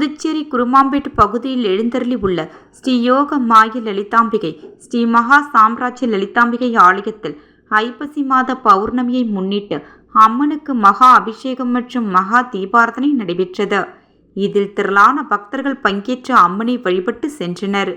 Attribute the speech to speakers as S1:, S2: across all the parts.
S1: புதுச்சேரி குருமாம்பேட்டு பகுதியில் எழுந்தருளி உள்ள ஸ்ரீ யோக மாய லலிதாம்பிகை ஸ்ரீ மகா சாம்ராஜ்ய லலிதாம்பிகை ஆலயத்தில் ஐப்பசி மாத பௌர்ணமியை முன்னிட்டு அம்மனுக்கு மகா அபிஷேகம் மற்றும் மகா தீபாரதனை நடைபெற்றது. இதில் திரளான பக்தர்கள் பங்கேற்று அம்மனை வழிபட்டு சென்றனர்.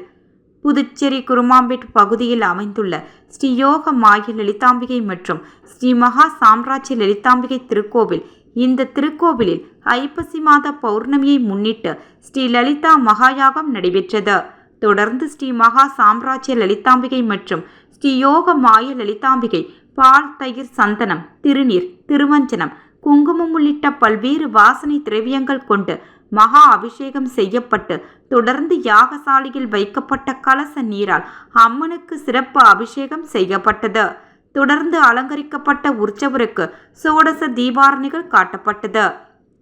S1: புதுச்சேரி குருமாம்பேட்டு பகுதியில் அமைந்துள்ள ஸ்ரீ யோக மாய லலிதாம்பிகை மற்றும் ஸ்ரீ மகா சாம்ராஜ்ய லலிதாம்பிகை திருக்கோவில். இந்த திருக்கோவிலில் ஐப்பசி மாத பௌர்ணமியை முன்னிட்டு ஸ்ரீ லலிதா மகாயாகம் நடைபெற்றது. தொடர்ந்து ஸ்ரீ மகா சாம்ராஜ்ய லலிதாம்பிகை மற்றும் ஸ்ரீ யோக மாய லலிதாம்பிகை பால், தயிர், சந்தனம், திருநீர், திருமஞ்சனம், குங்குமம் உள்ளிட்ட பல்வேறு வாசனை திரவியங்கள் கொண்டு மகா அபிஷேகம் செய்யப்பட்டு தொடர்ந்து யாகசாலையில் வைக்கப்பட்ட கலச நீரால் அம்மனுக்கு சிறப்பு அபிஷேகம் செய்யப்பட்டது. தொடர்ந்து அலங்கரிக்கப்பட்ட உற்சவருக்கு சோடச தீபாரணைகள் காட்டப்பட்டது.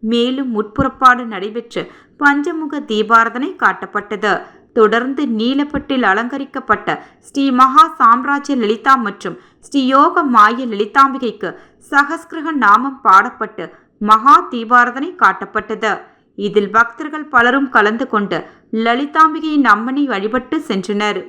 S1: மேலும் முற்புறப்பாடு நடைபெற்று பஞ்சமுக தீபாரதனை காட்டப்பட்டது. தொடர்ந்து நீலப்பட்டில் அலங்கரிக்கப்பட்ட ஸ்ரீ மகா சாம்ராஜ்ய லலிதா மற்றும் ஸ்ரீ யோக மாய லலிதாம்பிகைக்கு சகஸ்கிருக நாமம் பாடப்பட்டு மகா தீபாரதனை காட்டப்பட்டது. இதில் பக்தர்கள் பலரும் கலந்து கொண்டு லலிதாம்பிகையின் அம்மனை வழிபட்டு சென்றனர்.